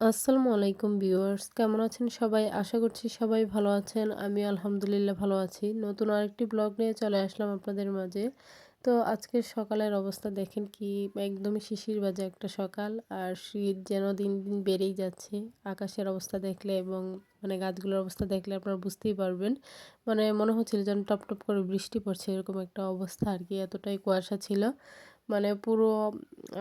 আসসালামু আলাইকুম ভিউয়ার্স, কেমন আছেন সবাই? আশা করছি সবাই ভালো আছেন। আমি আলহামদুলিল্লাহ ভালো আছি। নতুন আরেকটি ব্লগ নিয়ে চলে আসলাম আপনাদের মাঝে। তো আজকের সকালের অবস্থা দেখেন কি একদমই শিশির বাজে একটা সকাল। আর শীত যেন দিন দিন বেড়েই যাচ্ছে। আকাশের অবস্থা দেখলে এবং গাছগুলোর অবস্থা দেখলে আপনারা বুঝতেই পারবেন। মনে হচ্ছিল যেন টপ টপ করে বৃষ্টি পড়ছে, এরকম একটা অবস্থা আরকি। এতটাই কুয়াশা ছিল। পুরো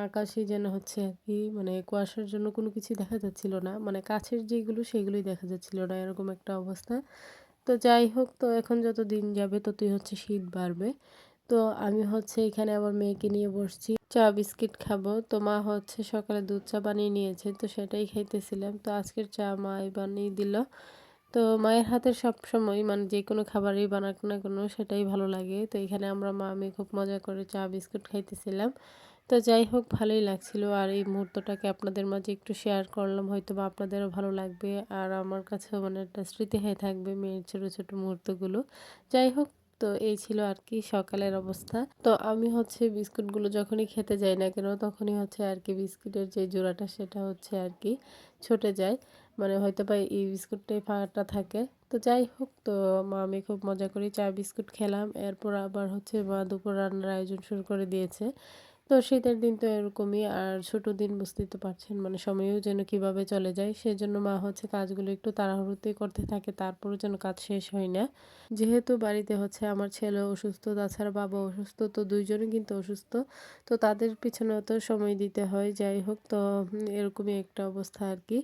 আকাশই যেন হচ্ছে আরকি, কুয়াশার জন্য কোনো কিছুই দেখা যাচ্ছিল না। কাছের যেগুলো সেগুলোই দেখা যাচ্ছিল না, এরকম একটা অবস্থা। তো যাই হোক, তো এখন যত দিন যাবে ততই হচ্ছে শীত বাড়বে। তো আমি হচ্ছে এখানে আবার মেয়েকে নিয়ে বসছি। চা বিস্কিট খাবো। তো মা হচ্ছে সকালে দুধ চা বানিয়ে নিয়েছে, তো সেটাই খাইতেছিলাম। তো আজকের চা মাই বানিয়ে দিল। তো মায়ের হাতের সবসময় যেকোনো খাবারই বানাক না কেন সেটাই ভালো লাগে। তো এখানে আমরা আমি খুব মজা করে চা বিস্কুট খাইতেছিলাম। তো যাই হোক, ভালোই লাগছিল। আর এই মুহূর্তটাকে আপনাদের মাঝে একটু শেয়ার করলাম, হয়তোবা আপনাদেরও ভালো লাগবে। আর আমার কাছেও একটা স্মৃতি হয়ে থাকবে মেয়ের ছোট ছোট মুহূর্তগুলো। যাই হোক, তো এই ছিল আর কি সকালের অবস্থা। তো আমি হচ্ছে বিস্কুটগুলো যখনই খেতে যাই না কেন তখনই হচ্ছে আর কি বিস্কিটের যে জোড়াটা সেটা হচ্ছে আর কি ছুটে যায়। হয়তোবা এই বিস্কুটটাই ফাঁকা থাকে। তো যাই হোক, তো আমি খুব মজা করে চা বিস্কুট খেলাম। এরপর আবার হচ্ছে মা দুপুর রান্নার আয়োজন শুরু করে দিয়েছে। তো শীতের দিন তো এরকমই। আর ছোট দিন বুঝতেই তো পারছেন, সময়ও যেন কিভাবে চলে যায়। সেজন্য মা হচ্ছে কাজগুলো একটু তাড়াহুড়োতেই করতে থাকে, তারপরেও যেন কাজ শেষ হয় না। যেহেতু বাড়িতে হচ্ছে আমার ছেলে অসুস্থ, তাছাড়া বাবা অসুস্থ, তো ২ জনই কিন্তু অসুস্থ। তো তাদের পিছনেও তো সময় দিতে হয়। যাই হোক, তো এরকমই একটা অবস্থা আরকি।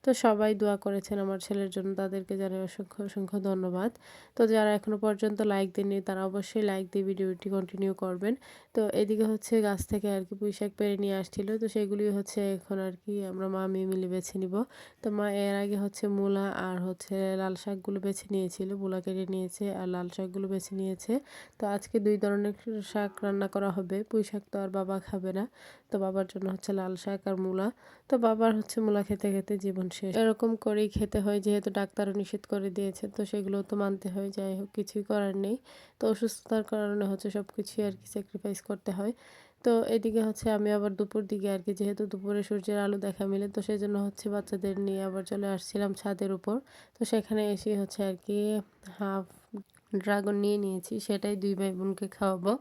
তো সবাই দোয়া করেছেন আমার ছেলের জন্য, তাদেরকে জানাই অসংখ্য, অসংখ্য ধন্যবাদ। তো যারা এখনো পর্যন্ত লাইক দেননি তারা অবশ্যই লাইক দিয়ে ভিডিওটি কন্টিনিউ করবেন। তো এদিকে হচ্ছে গাছ থেকে আর কি পুঁইশাক পেড়ে নিয়ে আসছিল। তো সেগুলি হচ্ছে এখন আর কি আমরা মা মেয়ে মিলে বেছে নিব। তো মা এর আগে হচ্ছে মূলা আর হচ্ছে লাল শাকগুলো বেছে নিয়েছিল। মূলা কেটে নিয়েছে আর লাল শাকগুলো বেছে নিয়েছে। তো আজকে ২ ধরনের শাক রান্না করা হবে। পুঁইশাক তো আর বাবা খাবে না। তো বাবার জন্য হচ্ছে লাল শাক আর মূলা। তো বাবার হচ্ছে মূলা খেতে খেতে জীবন শেষ। এরকম করেই খেতে হয়, যেহেতু ডাক্তারও নিষেধ করে দিয়েছে। তো সেগুলো তো মানতে হয়। যাই হোক, কিছুই করার নেই। তো অসুস্থতার কারণে হচ্ছে সবকিছুই আর কি স্যাক্রিফাইস করতে হয়। তো এদিকে হচ্ছে আমি আবার দুপুর দিকে আর কি, যেহেতু দুপুরে সূর্যের আলো দেখা মিলে, তো সেজন্য হচ্ছে বাচ্চাদের নিয়ে আবার চলে আসছিলাম ছাদের উপর। তো সেখানে এসে হচ্ছে আর কি হাফ ড্রাগন নিয়ে নিয়েছি, সেটাই ২ ভাই বোনকে খাওয়াবো।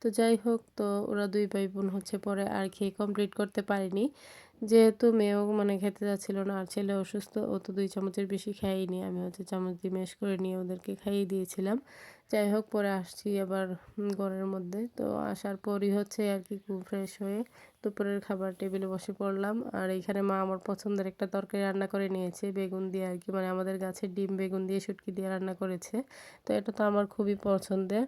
তো যাই হোক, তো ওরা ২ ভাই বোন হচ্ছে পরে আর খেয়ে কমপ্লিট করতে পারেনি। যেহেতু মেয়েও খেতে যাচ্ছিল না আর ছেলে অসুস্থ, ও তো ২ চামচের বেশি খায়নি। আমি হচ্ছে চামচ দিয়ে ম্যাশ করে নিয়ে ওদেরকে খাইয়ে দিয়েছিলাম। যাই হোক, পরে আসছি আবার ঘরের মধ্যে। তো আসার পরই হচ্ছে আর কি খুব ফ্রেশ হয়ে দুপুরের খাবার টেবিলে বসে পড়লাম। আর এইখানে মা আমার পছন্দের একটা তরকারি রান্না করে নিয়েছে বেগুন দিয়ে আর কি, আমাদের গাছের ডিম বেগুন দিয়ে শুটকি দিয়ে রান্না করেছে। তো এটা তো আমার খুবই পছন্দের।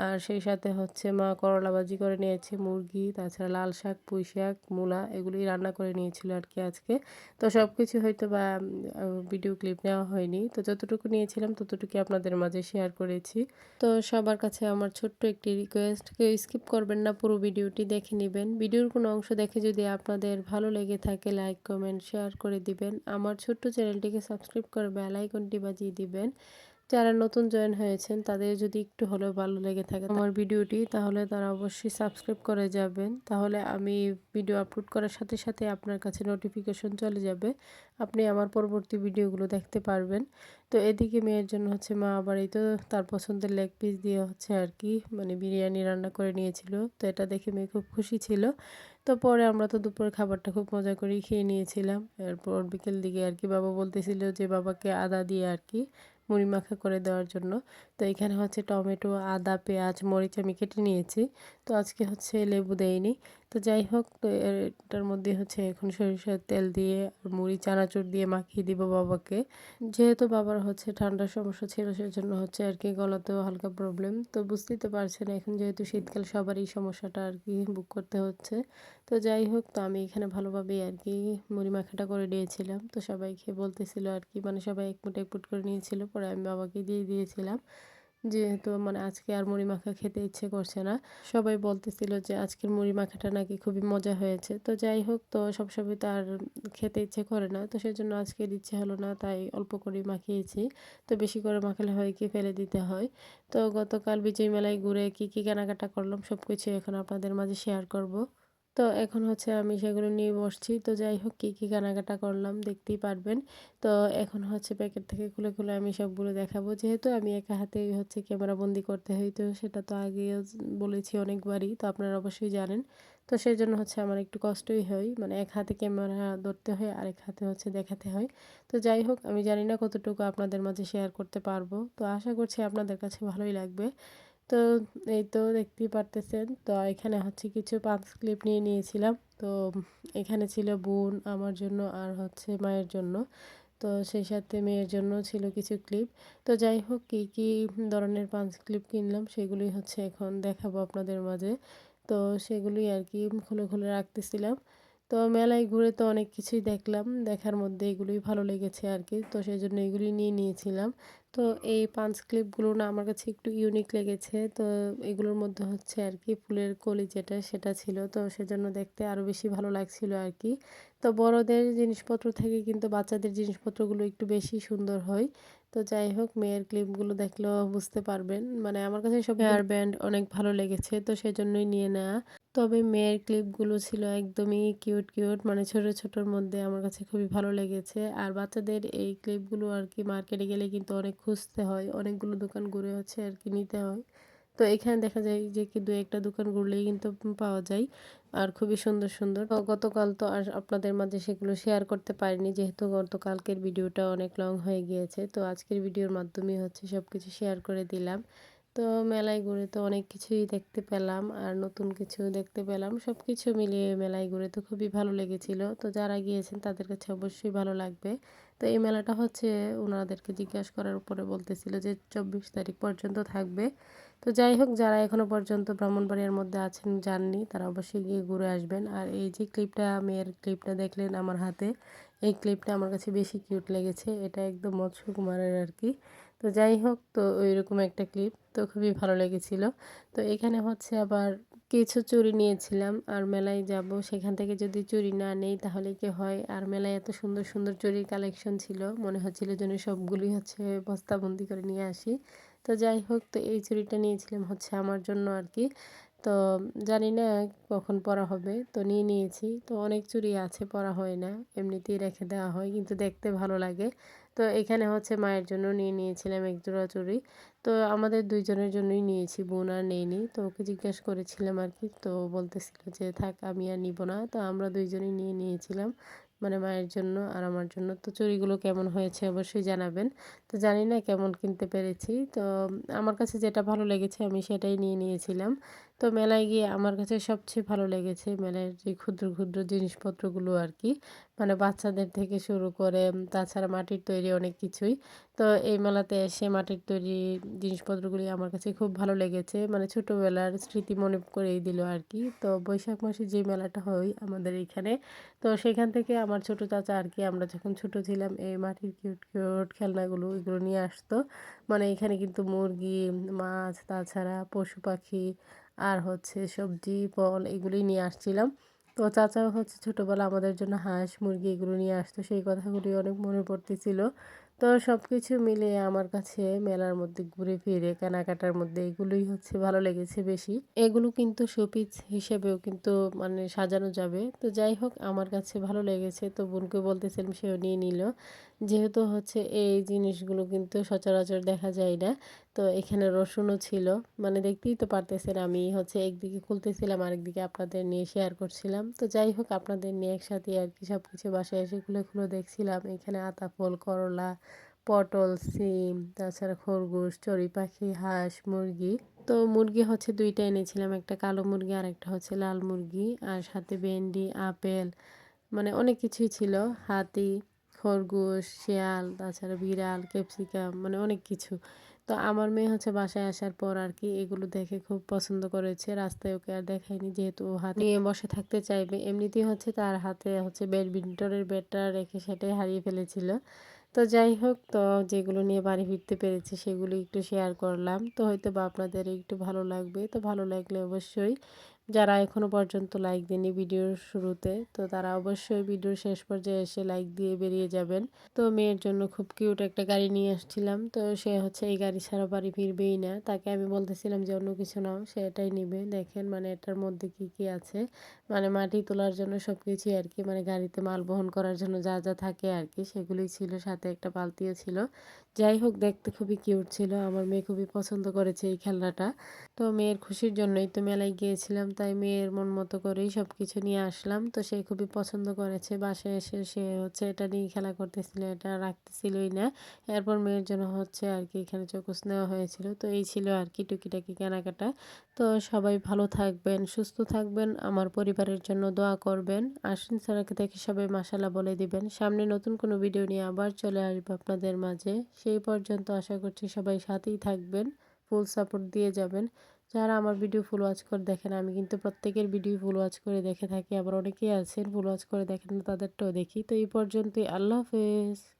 আর সেই সাথে হচ্ছে মা করলা ভাজি করে নিয়েছে, মুরগি, তাছাড়া লাল শাক, পুঁই শাক, মূলা এগুলি রান্না করে নিয়েছিল আর কি আজকে। তো সব কিছু হয়তো বা ভিডিও ক্লিপ নেওয়া হয়নি। তো যতটুকু নিয়েছিলাম ততটুকুই আপনাদের মাঝে শেয়ার করেছি। তো সবার কাছে আমার ছোট্ট একটি রিকোয়েস্ট, কেউ স্কিপ করবেন না, পুরো ভিডিওটি দেখে নেবেন। ভিডিওর কোনো অংশ দেখে যদি আপনাদের ভালো লেগে থাকে লাইক কমেন্ট শেয়ার করে দিবেন। আমার ছোট্ট চ্যানেলটিকে সাবস্ক্রাইব করে বেল আইকনটি বাজিয়ে দিবেন। যারা নতুন জয়েন হয়েছেন তাদের যদি একটু হলেও ভালো লেগে থাকে আমার ভিডিওটি, তাহলে তারা অবশ্যই সাবস্ক্রাইব করে যাবেন। তাহলে আমি ভিডিও আপলোড করার সাথে সাথে আপনার কাছে নোটিফিকেশন চলে যাবে, আপনি আমার পরবর্তী ভিডিওগুলো দেখতে পারবেন। তো এদিকে মেয়ের জন্য হচ্ছে মা আবার এই তো তার পছন্দের লেগ পিস দিয়ে হচ্ছে আর কি বিরিয়ানি রান্না করে নিয়েছিল। তো এটা দেখে মেয়ে খুব খুশি ছিল। তো পরে আমরা তো দুপুরের খাবারটা খুব মজা করেই খেয়ে নিয়েছিলাম। এরপর বিকেল দিকে আর কি বাবা বলতেছিল যে বাবাকে আদা দিয়ে আর কি মুড়ি মাখা করে দেওয়ার জন্য। তো এখানে হচ্ছে টমেটো, আদা, পেঁয়াজ, মরিচ আমি কেটে নিয়েছি। তো আজকে হচ্ছে লেবু দেইনি। তো যাই হোক, তো এটার মধ্যে হচ্ছে এখন সরিষার তেল দিয়ে আর মুড়ি চানাচুর দিয়ে মাখিয়ে দিব বাবাকে। যেহেতু বাবার হচ্ছে ঠান্ডার সমস্যা ছিল সেজন্য হচ্ছে আর কি গলাতেও হালকা প্রবলেম। তো বুঝতেই তো পারছেন, এখন যেহেতু শীতকাল সবারই এই সমস্যাটা আর কি বুক করতে হচ্ছে। তো যাই হোক, তো আমি এখানে ভালোভাবেই আর কি মুড়ি মাখাটা করে নিয়েছিলাম। তো সবাই খেয়ে বলতেছিল আর কি, সবাই এক মুঠ করে নিয়েছিল, পরে আমি বাবাকে দিয়ে দিয়েছিলাম। যেহেতু আজকে আর মুড়ি মাখা খেতে ইচ্ছে করছে না। সবাই বলতেছিল যে আজকের মুড়ি মাখাটা নাকি খুবই মজা হয়েছে। তো যাই হোক, তো সবসময় তো আর খেতে ইচ্ছে করে না। তো সেজন্য আজকের ইচ্ছে হলো না, তাই অল্প করেই মাখিয়েছি। তো বেশি করে মাখালে হয় কি ফেলে দিতে হয়। তো গতকাল বিজয় মেলায় ঘুরে কি কি কেনাকাটা করলাম সবকিছু এখন আপনাদের মাঝে শেয়ার করব। তো এখন হচ্ছে আমি সেগুলো নিয়ে বসছি। তো যাই হোক কী, কী কেনাকাটা করলাম দেখতেই পারবেন। তো এখন হচ্ছে প্যাকেট থেকে খুলে, খুলে আমি সবগুলো দেখাবো। যেহেতু আমি একা হাতেই হচ্ছে ক্যামেরাবন্দি করতে হয়, তো সেটা তো আগেও বলেছি অনেকবারই। তো আপনারা অবশ্যই জানেন। তো সেজন্য হচ্ছে আমার একটু কষ্টই হয়। মানে এক হাতে ক্যামেরা ধরতে হয়, আরেক হাতে হচ্ছে দেখাতে হয়। তো যাই হোক আমি জানি না কতটুকু আপনাদের মাঝে শেয়ার করতে পারবো। তো আশা করছি আপনাদের কাছে ভালোই লাগবে। তো এই তো দেখতেই পারতেছেন। তো এখানে হচ্ছে কিছু পাঁচ ক্লিপ নিয়ে নিয়েছিলাম। তো এখানে ছিল বোন, আমার জন্য আর হচ্ছে মায়ের জন্য। তো সেই সাথে মেয়ের জন্য ছিল কিছু ক্লিপ। তো যাই হোক কী, কী ধরনের পাঁচ ক্লিপ কিনলাম সেগুলোই হচ্ছে এখন দেখাবো আপনাদের মাঝে। তো সেগুলোই আর কি খুলে, খুলে রাখতেছিলাম। তো মেলায় ঘুরে তো অনেক কিছুই দেখলাম। দেখার মধ্যে এগুলোই ভালো লেগেছে আর কি। তো সেজন্য এগুলোই নিয়ে নিয়েছিলাম। তো এই পাঞ্চ ক্লিপগুলো না আমার কাছে একটু ইউনিক লেগেছে। তো এগুলোর মধ্যে হচ্ছে আর কি ফুলের কলি যেটা সেটা ছিল। তো সেজন্য দেখতে আরও বেশি ভালো লাগছিল আর কি। তো বড়দের জিনিসপত্র থেকে কিন্তু বাচ্চাদের জিনিসপত্রগুলো একটু বেশি সুন্দর হয়। তো যাই হোক মেয়ের ক্লিপগুলো দেখলেও বুঝতে পারবেন। মানে আমার কাছে সব হেয়ার ব্যান্ড অনেক ভালো লেগেছে। তো সেজন্যই নিয়ে নেওয়া। তবে মেয়ের ক্লিপগুলো ছিল একদমই কিউট, কিউট মানে ছোট, ছোটর মধ্যে আমার কাছে খুবই ভালো লেগেছে। আর বাচ্চাদের এই ক্লিপগুলো আর কি মার্কেটে গেলে কিন্তু অনেক খুঁজতে হয়। অনেকগুলো দোকান ঘুরে হচ্ছে আর কি নিতে হয়। তো এখানে দেখা যায় যে কি ২-১ টা দোকান ঘুরলেই কিন্তু পাওয়া যায়। আর খুবই সুন্দর, সুন্দর। তো গতকাল তো আর আপনাদের মাঝে সেগুলো শেয়ার করতে পারিনি যেহেতু গতকালকের ভিডিওটা অনেক লং হয়ে গিয়েছে। তো আজকের ভিডিওর মাধ্যমেই হচ্ছে সবকিছু শেয়ার করে দিলাম। তো মেলায় ঘুরে তো অনেক কিছুই দেখতে পেলাম আর নতুন কিছু দেখতে পেলাম। সবকিছু মিলিয়ে মেলায় ঘুরে তো খুবই ভালো লেগেছিল। তো যারা গিয়েছেন তাদের কাছে অবশ্যই ভালো লাগবে। তো এই মেলাটা হচ্ছে ওনাদেরকে জিজ্ঞাসা করার উপরে বলতেছিল যে ২৪ তারিখ পর্যন্ত থাকবে। তো যাই হোক যারা এখনো পর্যন্ত ব্রাহ্মণবাড়িয়ার মধ্যে আছেন যাননি তারা অবশ্যই গিয়ে ঘুরে আসবেন। আর এই যে ক্লিপটা মেয়ের ক্লিপটা দেখলেন আমার হাতে, এই ক্লিপটা আমার কাছে বেশি কিউট লেগেছে। এটা একদম মৎস্য কুমারের আর কি। তো যাই হোক তো ওইরকম একটা ক্লিপ তো খুবই ভালো লেগেছিল। তো এখানে হচ্ছে আবার কিছু চুড়ি নিয়েছিলাম আর মেলায় যাব সেখান থেকে যদি চুড়ি না নেই তাহলে কি হয়। আর মেলায় এত সুন্দর সুন্দর চুড়ির কালেকশন ছিল মনে হচ্ছিল যেন সবগুলোই হচ্ছে বস্তাবন্দি করে নিয়ে আসি। তো যাই হোক তো এই চুড়িটা নিয়েছিলাম হচ্ছে আমার জন্য আর কি। তো জানি না কখন পরা হবে তো নিয়ে নিয়েছি। তো অনেক চুড়ি আছে পরা হয় না এমনিতেই রেখে দেওয়া হয় কিন্তু দেখতে ভালো লাগে। তো এখানে হচ্ছে মায়ের জন্য নিয়ে নিয়েছিলাম এক জোড়া চুড়ি। তো আমাদের ২ জনের জন্যই নিয়েছি, বোন আর নেয়নি। তো ওকে জিজ্ঞেস করেছিলাম আর কি। তো বলতেছিল যে, "থাক আমি আর নিব না।" তো আমরা ২ জনই নিয়ে নিয়েছিলাম। মানে মায়ের জন্য আর আমার জন্য। তো চুড়িগুলো কেমন হয়েছে অবশ্যই জানাবেন। তো জানি না কেমন কিনতে পেরেছি। তো আমার কাছে যেটা ভালো লেগেছে আমি সেটাই নিয়ে নিয়েছিলাম। তো মেলায় গিয়ে আমার কাছে সবচেয়ে ভালো লেগেছে মেলার যে ক্ষুদ্র, ক্ষুদ্র জিনিসপত্রগুলো আর কি। মানে বাচ্চাদের থেকে শুরু করে তাছাড়া মাটির তৈরি অনেক কিছুই। তো এই মেলাতে এসে মাটির তৈরি জিনিসপত্রগুলি আমার কাছে খুব ভালো লেগেছে। মানে ছোটোবেলার স্মৃতি মনে করিয়ে দিল আর কি। তো বৈশাখ মাসে যে মেলাটা হয় আমাদের এইখানে, তো সেখান থেকে আমার ছোটো চাচা আর কি আমরা যখন ছোটো ছিলাম এই মাটির কিউট, কিউট খেলনাগুলো এগুলো নিয়ে আসতো। মানে এখানে কিন্তু মুরগি, মাছ তাছাড়া পশু পাখি আর হচ্ছে সবজি, ফল এগুলোই নিয়ে আসছিলাম। তো চাচাও হচ্ছে ছোটোবেলা আমাদের জন্য হাঁস, মুরগি এগুলো নিয়ে আসতো। সেই কথাগুলি অনেক মনে পড়তেছিল। তো সবকিছু মিলিয়ে আমার কাছে মেলার মধ্যে ঘুরে ফিরে কেনাকাটার মধ্যে এগুলোই হচ্ছে ভালো লেগেছে বেশি। এগুলো কিন্তু শোপিস হিসেবেও কিন্তু মানে সাজানো যাবে। তো যাই হোক আমার কাছে ভালো লেগেছে। তো বোনকে বলতেছিলাম সেও নিয়ে নিল। যেহেতু হচ্ছে এই জিনিসগুলো কিন্তু সচরাচর দেখা যায় না। তো এখানে রসুনও ছিল। মানে দেখতেই তো পারতেছেন আমি হচ্ছে একদিকে খুলতেছিলাম আরেকদিকে আপনাদের নিয়ে শেয়ার করছিলাম। তো যাই হোক আপনাদের নিয়ে একসাথে আর কি সবকিছু বাসায় এসে খুলে, খুলে দেখছিলাম। এখানে আতা ফল, করলা, পটল, সিম, তাছাড়া খরগোশ, চড়ুই পাখি, হাঁস, মুরগি। তো মুরগি হচ্ছে ২ টা এনেছিলাম। একটা কালো মুরগি আরেকটা হচ্ছে লাল মুরগি। আর সাথে ভেন্ডি, আপেল মানে অনেক কিছুই ছিল। হাতি, খরগোশ, শেয়াল, তাছাড়া বিড়াল, ক্যাপসিকাম মানে অনেক কিছু। তো আমার মেয়ে হচ্ছে বাসায় আসার পর আর কি এগুলো দেখে খুব পছন্দ করেছে। রাস্তায় ওকে আর দেখাইনি যেহেতু ও হাত নিয়ে বসে থাকতে চাইবে। এমনিতেই হচ্ছে তার হাতে হচ্ছে ব্যাডমিন্টনের ব্যাটটা রেখে সেটাই হারিয়ে ফেলেছিল। তো যাই হোক তো যেগুলো নিয়ে বাড়ি ফিরতে পেরেছি সেগুলো একটু শেয়ার করলাম। তো হয়তোবা আপনাদের একটু ভালো লাগবে। তো ভালো লাগলে অবশ্যই যারা এখনও পর্যন্ত লাইক দেননি ভিডিওর শুরুতে, তো তারা অবশ্যই ভিডিওর শেষ পর্যায়ে এসে লাইক দিয়ে বেরিয়ে যাবেন। তো মেয়ের জন্য খুব কিউট একটা গাড়ি নিয়ে আসছিলাম। তো সে হচ্ছে এই গাড়ি ছাড়া বাড়ি ফিরবেই না। তাকে আমি বলতেছিলাম যে অন্য কিছু নাও, সে এটাই নিবে। দেখেন মানে এটার মধ্যে কি, কি আছে। মানে মাটি তোলার জন্য সবকিছুই আরকি, মানে গাড়িতে মাল বহন করার জন্য যা, যা থাকে আরকি সেগুলোই ছিল। সাথে একটা বালতিও ছিল। যাই হোক দেখতে খুবই কিউট ছিল। আমার মেয়ে খুবই পছন্দ করেছে এই খেলনাটা। তো মেয়ের খুশির জন্যই তো মেলায় গিয়েছিলাম। তাই মেয়ের মন মতো করেই সবকিছু নিয়ে আসলাম। তো সে খুবই পছন্দ করেছে। বাসায় এসে সে হচ্ছে এটা নিয়ে খেলা করতেছিল। এটা রাখতেছিলই না। এরপর মেয়ের জন্য হচ্ছে আরকি এখানে চোকোস নেওয়া হয়েছিল। তো এই ছিল আরকি টুকিটাকি কেনাকাটা। তো সবাই ভালো থাকবেন, সুস্থ থাকবেন। আমার পরিবারের জন্য দোয়া করবেন। আশ্বিন ছাড়াকে দেখে সবাই মাশাআল্লাহ বলে দিবেন। সামনে নতুন কোনো ভিডিও নিয়ে আবার চলে আসবো আপনাদের মাঝে। সেই পর্যন্ত আশা করছি সবাই সাথেই থাকবেন। ফুল সাপোর্ট দিয়ে যাবেন। যারা আমার ভিডিও ফুল ওয়াচ করে দেখেন, আমি কিন্তু প্রত্যেকের ভিডিও ফুল ওয়াচ করে দেখে থাকি। আবার অনেকেই আছেন ফুল ওয়াচ করে দেখেন না, তাদেরটাও দেখি। তো এই পর্যন্তই। আল্লাহ হাফেজ।